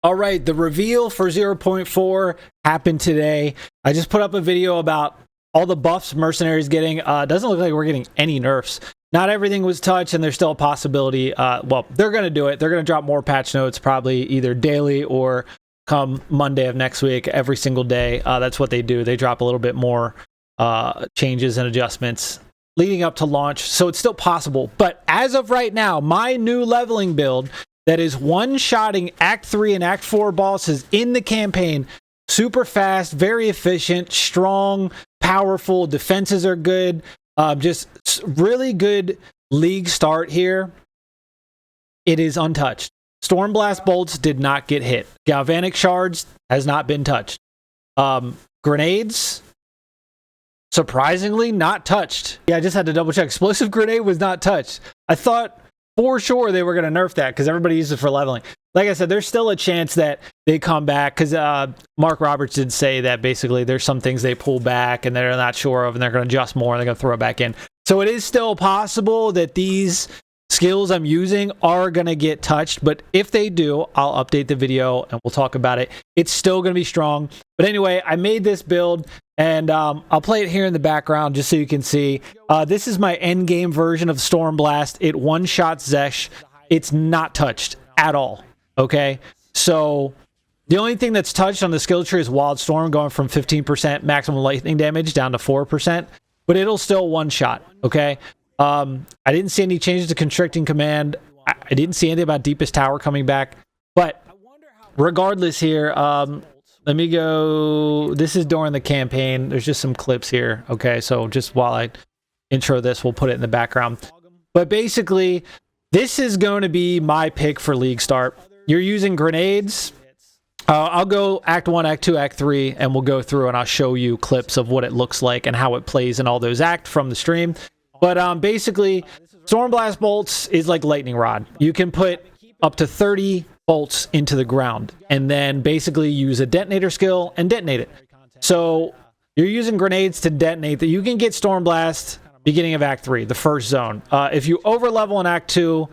All right, the reveal for 0.4 happened today. I just put up a video about all the buffs Mercenary's getting. Doesn't look like we're getting any nerfs. Not everything was touched, and there's still a possibility. Well, they're going to do it. They're going to drop more patch notes, probably either daily or come Monday of next week, every single day. That's what they do. They drop a little bit more changes and adjustments leading up to launch, so it's still possible. But as of right now, my new leveling build that is one-shotting Act 3 and Act 4 bosses in the campaign. Super fast, very efficient, strong, powerful. Defenses are good. Just really good league start here. It is untouched. Stormblast bolts did not get hit. Galvanic shards has not been touched. Grenades, surprisingly, not touched. Yeah, I just had to double check. Explosive grenade was not touched. I thought for sure they were going to nerf that because everybody uses it for leveling. Like I said, there's still a chance that they come back because Mark Roberts did say that basically there's some things they pull back and they're not sure of and they're going to adjust more and they're going to throw it back in. So it is still possible that these skills I'm using are going to get touched, but if they do, I'll update the video and we'll talk about it. It's still going to be strong. But anyway, I made this build and I'll play it here in the background just so you can see. This is my endgame version of Stormblast. It one-shots Zesh. It's not touched at all, okay? So the only thing that's touched on the skill tree is Wild Storm, going from 15% maximum lightning damage down to 4%, but it'll still one-shot, okay? I didn't see any changes to Constricting Command. I didn't see anything about Deepest Tower coming back. But regardless here, let me go. This is during the campaign. There's just some clips here. Okay, so just while I intro this, we'll put it in the background. But basically, this is going to be my pick for League Start. You're using grenades. I'll go Act 1, Act 2, Act 3, and we'll go through and I'll show you clips of what it looks like and how it plays in all those acts from the stream. But basically, Stormblast bolts is like lightning rod. You can put up to 30 bolts into the ground and then basically use a detonator skill and detonate it. So you're using grenades to detonate that. You can get Stormblast beginning of Act 3, the first zone. If you overlevel in Act 2,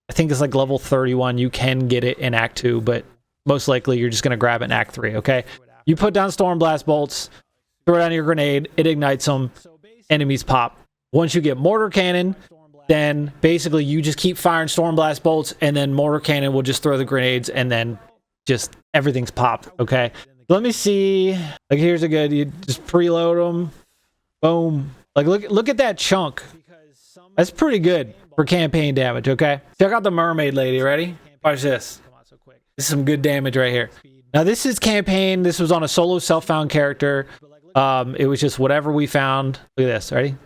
I think it's like level 31, you can get it in Act 2, but most likely you're just going to grab it in Act 3, okay? You put down Stormblast bolts, throw down your grenade, it ignites them, enemies pop. Once you get Mortar Cannon, then basically you just keep firing Stormblast bolts, and then Mortar Cannon will just throw the grenades, and then just everything's popped, okay? Let me see. Like, here's a good, you just preload them. Boom. Like, look at that chunk. That's pretty good for campaign damage, okay? Check out the mermaid lady. Ready? Watch this. This is some good damage right here. Now, this is campaign. This was on a solo self-found character. It was just whatever we found. Look at this. Ready?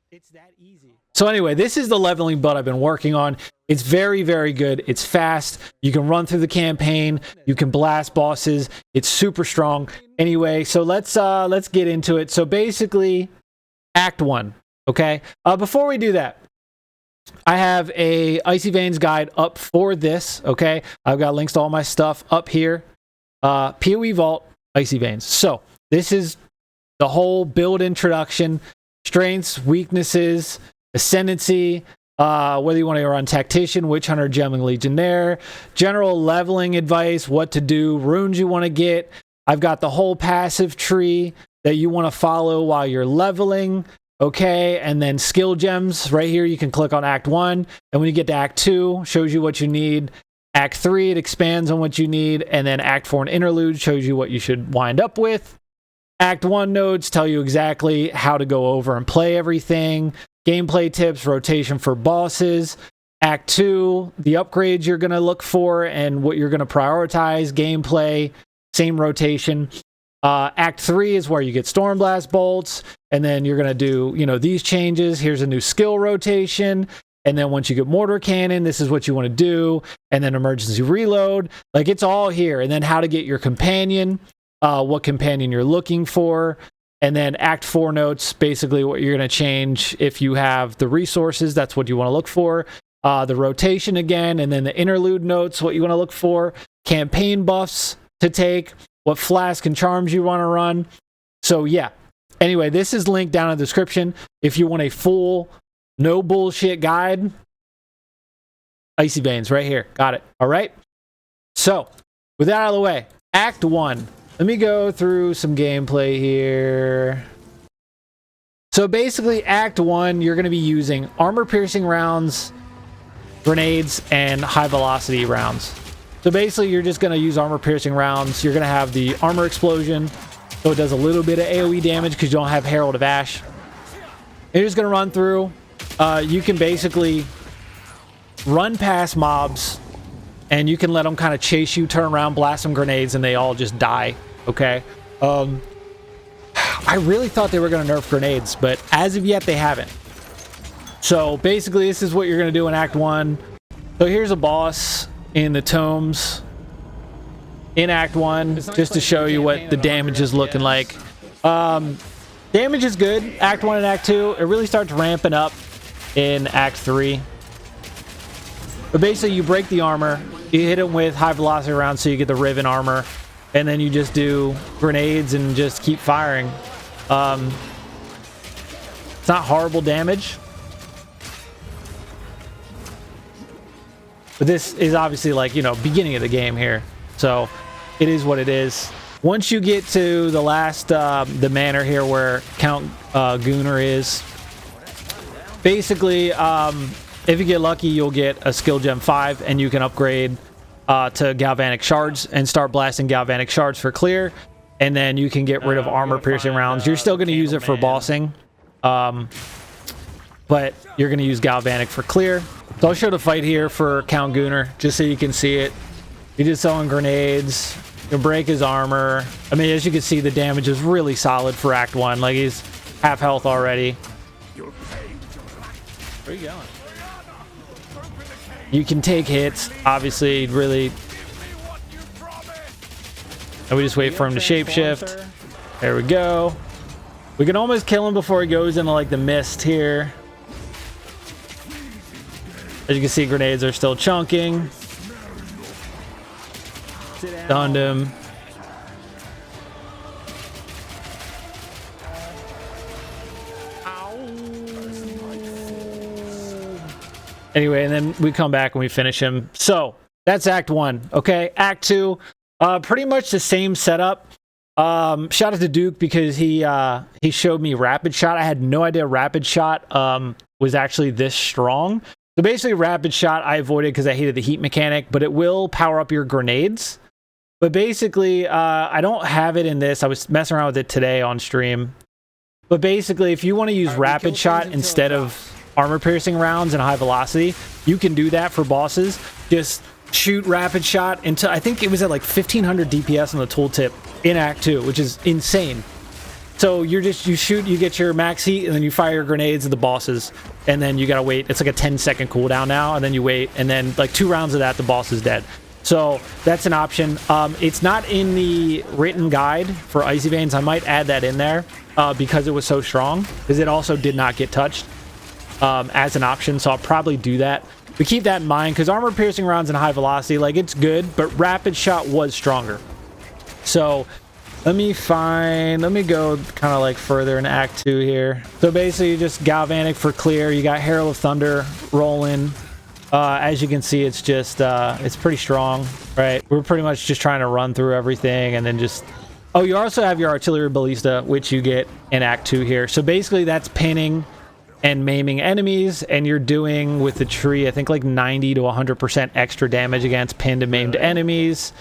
It's that easy. So anyway, this is the leveling build I've been working on. It's very, very good. It's fast. You can run through the campaign. You can blast bosses. It's super strong. Anyway, so let's get into it. So basically, Act 1, okay? Before we do that, I have a Icy Veins guide up for this, okay? I've got links to all my stuff up here. PoE Vault, Icy Veins. So this is the whole build introduction. Strengths, weaknesses, ascendancy, whether you want to run Tactician, Witch Hunter, Gemling Legionnaire, general leveling advice, what to do, runes you want to get. I've got the whole passive tree that you want to follow while you're leveling, okay? And then skill gems right here, you can click on Act 1, and when you get to Act 2, shows you what you need. Act 3, it expands on what you need, and then Act 4 and Interludes shows you what you should wind up with. Act 1 notes tell you exactly how to go over and play everything. Gameplay tips, rotation for bosses. Act 2, the upgrades you're going to look for and what you're going to prioritize. Gameplay, same rotation. Act 3 is where you get Stormblast bolts, and then you're going to do, you know, these changes. Here's a new skill rotation. And then once you get Mortar Cannon, this is what you want to do. And then emergency reload. Like, it's all here. And then how to get your companion. What companion you're looking for, and then Act 4 notes, basically what you're going to change if you have the resources, that's what you want to look for. The rotation again, and then the interlude notes, what you want to look for. Campaign buffs to take, what flask and charms you want to run. So yeah, anyway, this is linked down in the description if you want a full, no bullshit guide Icy Veins right here. Got it. All right. So with that out of the way, Act 1. Let me go through some gameplay here. So basically, Act 1, you're going to be using armor-piercing rounds, grenades, and high-velocity rounds. So basically, you're just going to use armor-piercing rounds. You're going to have the armor explosion, so it does a little bit of AoE damage because you don't have Herald of Ash. You're just going to run through. You can basically run past mobs, and you can let them kind of chase you, turn around, blast some grenades, and they all just die, okay? I really thought they were going to nerf grenades, but as of yet, they haven't. So basically, this is what you're going to do in Act 1. So here's a boss in the Totems in Act 1, just to show you what the damage is looking like. Damage is good, Act 1 and Act 2. It really starts ramping up in Act 3. But basically, you break the armor, you hit it with high velocity rounds so you get the Riven armor, and then you just do grenades and just keep firing. It's not horrible damage, but this is obviously like, you know, beginning of the game here, so it is what it is. Once you get to the last the manor here where Count Gunnar is, basically if you get lucky, you'll get a skill gem 5 and you can upgrade to Galvanic shards and start blasting Galvanic shards for clear, and then you can get rid of armor piercing rounds. You're still going to use it for bossing, but you're going to use Galvanic for clear. So I'll show the fight here for Count Gunnar just so you can see it. He just throwing grenades. You'll break his armor. I mean, as you can see, the damage is really solid for Act 1. Like, he's half health already. Where are you going? You can take hits, obviously, really. And we just wait for him to shapeshift. There we go. We can almost kill him before he goes into like the mist here. As you can see, grenades are still chunking. Stunned him. Anyway, and then we come back and we finish him. So that's Act 1. Okay, Act 2, pretty much the same setup. Shout out to Duke because he showed me Rapid Shot. I had no idea Rapid Shot was actually this strong. So basically, Rapid Shot I avoided because I hated the heat mechanic, but it will power up your grenades. But basically, I don't have it in this. I was messing around with it today on stream. But basically, if you want to use Rapid Shot instead of armor piercing rounds and high velocity, you can do that for bosses. Just shoot Rapid Shot into, I think it was at like 1500 DPS on the tooltip in Act 2, which is insane. So you shoot, you get your max heat, and then you fire your grenades at the bosses, and then you gotta wait. It's like a 10-second cooldown now, and then you wait, and then like 2 rounds of that, the boss is dead. So that's an option. It's not in the written guide for Icy Veins. I might add that in there because it was so strong, because it also did not get touched as an option, so I'll probably do that. But keep that in mind, because armor piercing rounds and high velocity, like, it's good, but Rapid Shot was stronger. So let me go kind of like further in Act 2 here. So basically, just Galvanic for clear. You got Herald of Thunder rolling. As you can see, it's just it's pretty strong, right? We're pretty much just trying to run through everything, and then just, oh, you also have your artillery ballista, which you get in Act 2 here. So basically, that's pinning and maiming enemies, and you're doing with the tree, I think, like 90 to 100% extra damage against pinned and maimed enemies.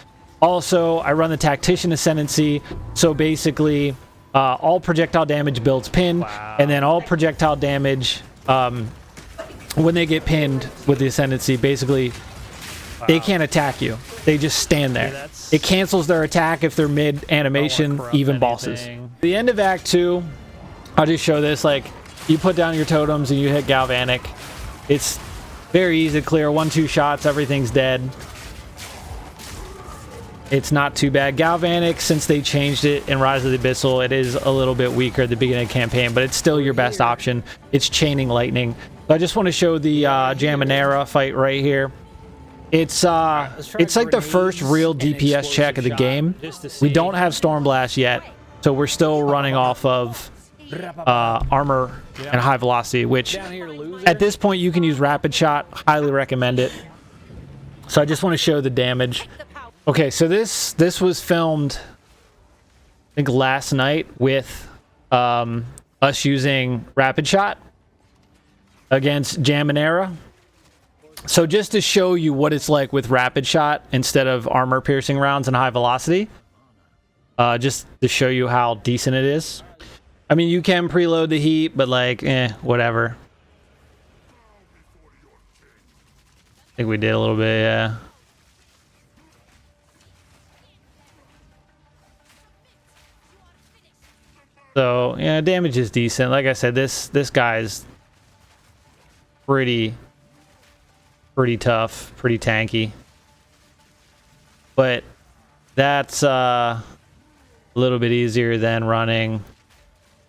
Also, I run the Tactician Ascendancy, so basically all projectile damage builds pin, and then all projectile damage when they get pinned with the Ascendancy, basically they can't attack you, they just stand there. It cancels their attack if they're mid animation, even bosses. The end of Act 2, I'll just show this, like, you put down your totems and you hit Galvanic. It's very easy to clear. 1-2 shots, everything's dead. It's not too bad. Galvanic, since they changed it in Rise of the Abyssal, it is a little bit weaker at the beginning of the campaign, but it's still your best option. It's chaining lightning. So I just want to show the Jamanera fight right here. It's like the first real DPS check of the game. We don't have Stormblast yet, so we're still running off of armor and high velocity, which at this point you can use Rapid Shot. Highly recommend it. So I just want to show the damage. Okay, so this was filmed, I think, last night with us using Rapid Shot against Jaminera. So just to show you what it's like with Rapid Shot instead of armor piercing rounds and high velocity, just to show you how decent it is. I mean, you can preload the heat, but like, whatever. I think we did a little bit, yeah. So, yeah, damage is decent. Like I said, this guy's pretty tough, pretty tanky. But that's a little bit easier than running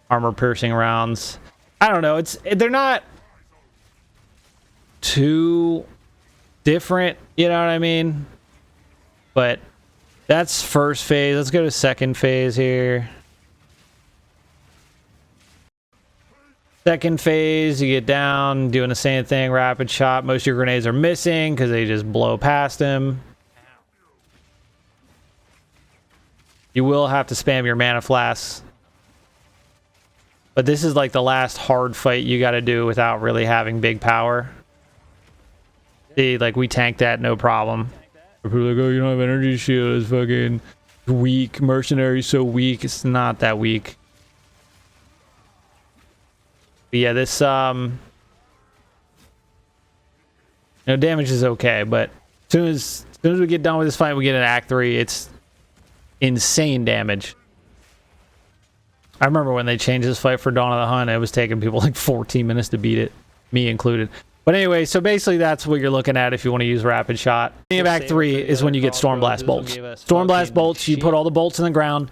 armor piercing rounds. I don't know, they're not too different, you know what I mean? But that's first phase. Let's go to second phase here. Second phase, you get down, doing the same thing, rapid shot. Most of your grenades are missing because they just blow past him. You will have to spam your mana flasks. But this is like the last hard fight you got to do without really having big power. See, like, we tanked that, no problem. People are like, oh, you don't have energy shield, it's fucking weak. Mercenary's so weak. It's not that weak. But yeah, this, damage is okay, but as soon as we get done with this fight, we get an Act 3, it's insane damage. I remember when they changed this fight for Dawn of the Hunt, it was taking people like 14 minutes to beat it, me included. But anyway, so basically that's what you're looking at if you want to use Rapid Shot. The beginning of Act 3 is when you get Stormblast bolts. Stormblast bolts, you put all the bolts in the ground.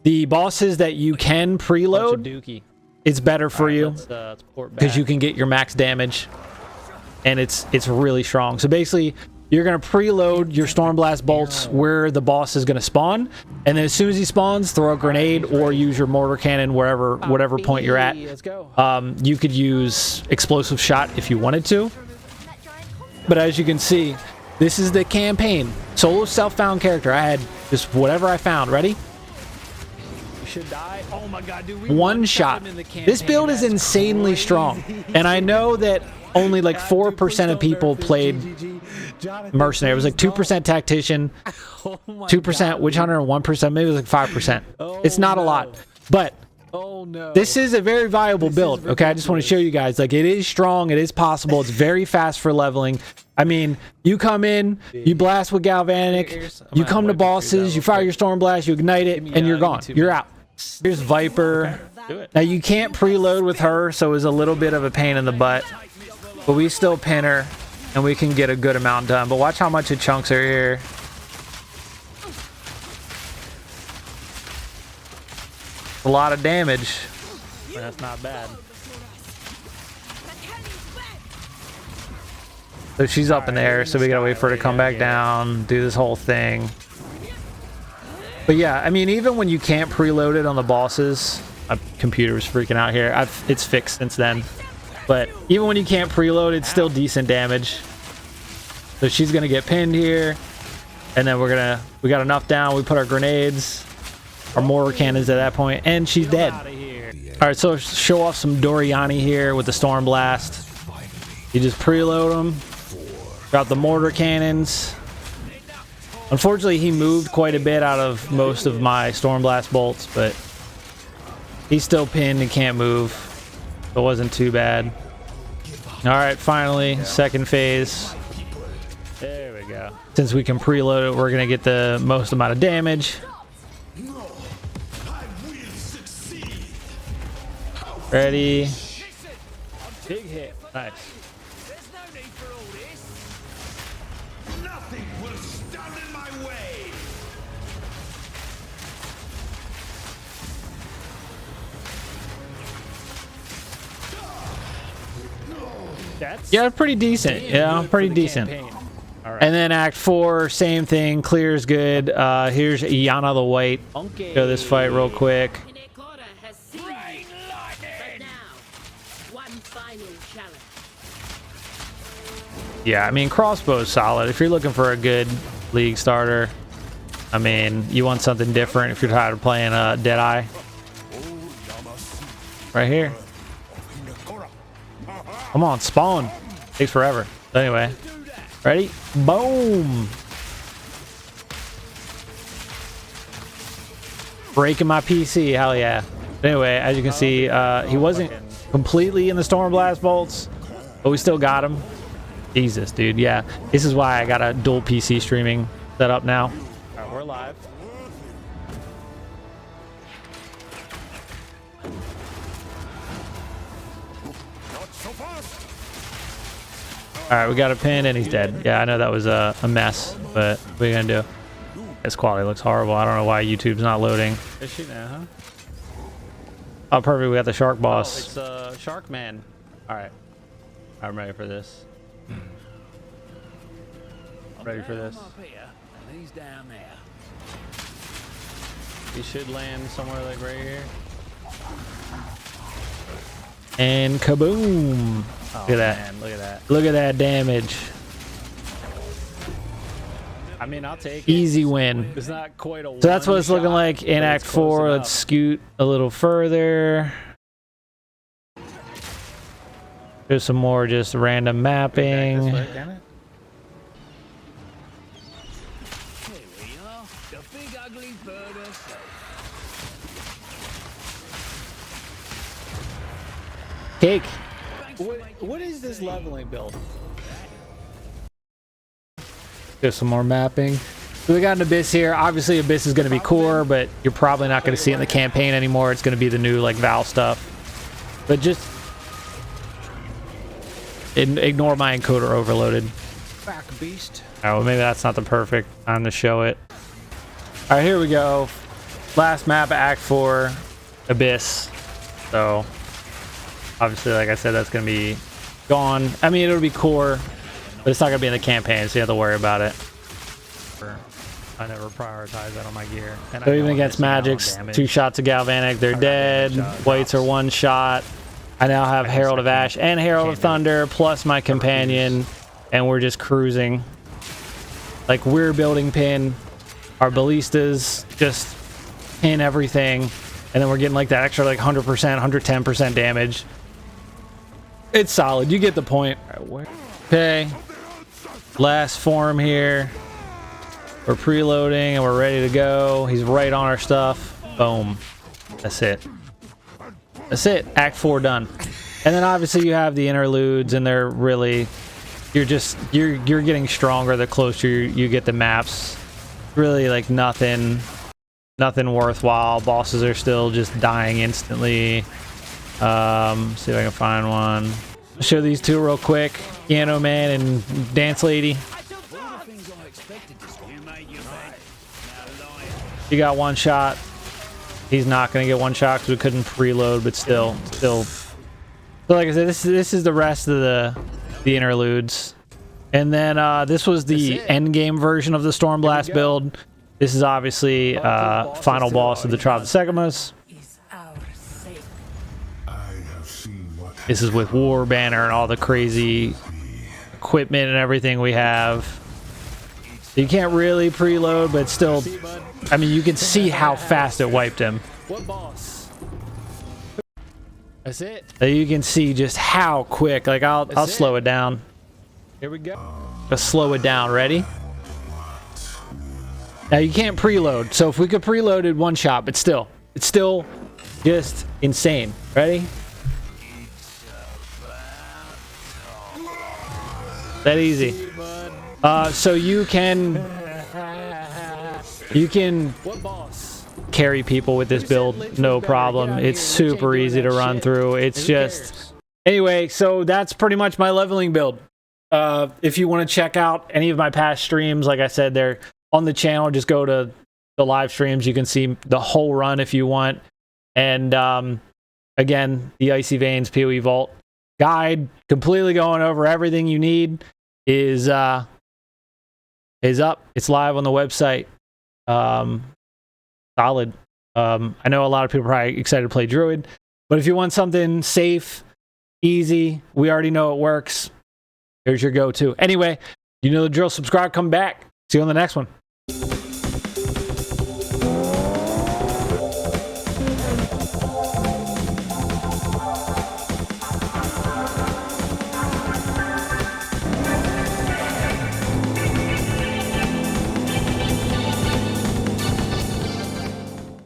The bosses that you can preload, it's better for you because you can get your max damage, and it's really strong. So basically, you're going to preload your Stormblast bolts where the boss is going to spawn, and then as soon as he spawns, throw a grenade or use your mortar cannon whatever point you're at. You could use explosive shot if you wanted to. But as you can see, this is the campaign. Solo self-found character. I had just whatever I found. Ready? Should die. Oh my god, dude, one shot. This build is insanely strong, and I know that only like 4% of people played Mercenary. It was like 2% Tactician, 2% Witch Hunter, and 1%, maybe it was like 5%. It's not a lot, but this is a very viable build. Okay, I just want to show you guys, like, it is strong, it is possible, it's very fast for leveling. I mean, you come in, you blast with Galvanic, you come to bosses, you fire your Stormblast, you ignite it, and you're gone. You're out. Here's Viper. Now, you can't preload with her, so it's a little bit of a pain in the butt. But we still pin her, and we can get a good amount done. But watch how much it chunks her here. A lot of damage. That's not bad. So she's up in the air, so we gotta wait for her to come back down, do this whole thing. But yeah, I mean, even when you can't preload it on the bosses, my computer was freaking out here. It's fixed since then. But even when you can't preload, it's still decent damage. So she's gonna get pinned here, and then we got enough down. We put our grenades, our mortar cannons at that point, and she's dead. All right, so show off some Doriani here with the Stormblast. You just preload them, drop the mortar cannons. Unfortunately, he moved quite a bit out of most of my Stormblast bolts, but he's still pinned and can't move. It wasn't too bad. All right, finally, second phase. There we go. Since we can preload it, we're going to get the most amount of damage. Ready? Big hit. Nice. Yeah, pretty decent. Yeah, pretty decent. Right. And then Act 4, same thing. Clear's good. Here's Yana the White. Show this fight real quick. Yeah, I mean, crossbow's solid. If you're looking for a good league starter, I mean, you want something different if you're tired of playing Deadeye. Right here. Come on, spawn. Takes forever. But anyway, ready? Boom. Breaking my PC, hell yeah. But anyway, as you can see, he wasn't completely in the Stormblast bolts, but we still got him. Jesus, dude, yeah. This is why I got a dual PC streaming set up now. All right, we're live. All right, we got a pin and he's dead. Yeah, I know that was a mess, but what are you gonna do? This quality looks horrible. I don't know why YouTube's not loading. Is she now, huh? Oh, perfect. We got the shark boss. Oh, it's Shark Man. All right, I'm ready for this. Ready for this. He's down there. He should land somewhere like right here. And kaboom! Oh, look at that! Man, look at that! Look at that damage! I mean, I'll take it. Easy win. It's not quite a. So that's what it's looking like in Act 4. Let's scoot a little further. There's some more just random mapping. Cake. What is this leveling build? There's some more mapping. So we got an Abyss here. Obviously, Abyss is going to be core, but you're probably not going to see it in the campaign anymore. It's going to be the new like Val stuff. But just ignore my encoder overloaded. Back beast. Oh, well, maybe that's not the perfect time to show it. All right, here we go. Last map, Act 4, Abyss. So obviously, like I said, that's going to be gone. I mean, it'll be core, but it's not going to be in the campaign, so you have to worry about it. I never prioritize that on my gear. And so even against Magics, 2 shots of Galvanic, they're dead. Whites are 1 shot. I now have Herald of Ash and Herald of Thunder, plus my companion, and we're just cruising. Like, we're building pin. Our ballistas just pin everything, and then we're getting like that extra like 100%, 110% damage. It's solid. You get the point. Okay. Last form here. We're preloading and we're ready to go. He's right on our stuff. Boom. That's it. That's it. Act 4 done. And then obviously you have the interludes, and they're really, you're getting stronger the closer you get the maps. Really like nothing worthwhile. Bosses are still just dying instantly. See if I can find one. I'll show these 2 real quick. Piano Man and Dance Lady. You got 1 shot. He's not going to get 1 shot because we couldn't preload, but still. So like I said, this is the rest of the interludes. And then this was the endgame version of the Stormblast build. This is obviously final boss of the Trial of the Segamas. This is with War Banner and all the crazy equipment and everything we have. You can't really preload, but still, I mean, you can see how fast it wiped him. What boss? That's it. You can see just how quick. Like I'll slow it down. Here we go. Let's slow it down. Ready? Now you can't preload. So if we could preload it 1 shot, but still, it's still just insane. Ready? That easy. So you can carry people with this build, no problem. It's super easy to run through. It's just anyway. So that's pretty much my leveling build. If you want to check out any of my past streams, like I said, they're on the channel. Just go to the live streams. You can see the whole run if you want. And again, the Icy Veins PoE Vault guide, completely going over everything you need, is up. It's live on the website. Solid. I know a lot of people are probably excited to play Druid, but if you want something safe, easy, we already know it works. There's your go-to. Anyway, you know the drill. Subscribe, come back. See you on the next one.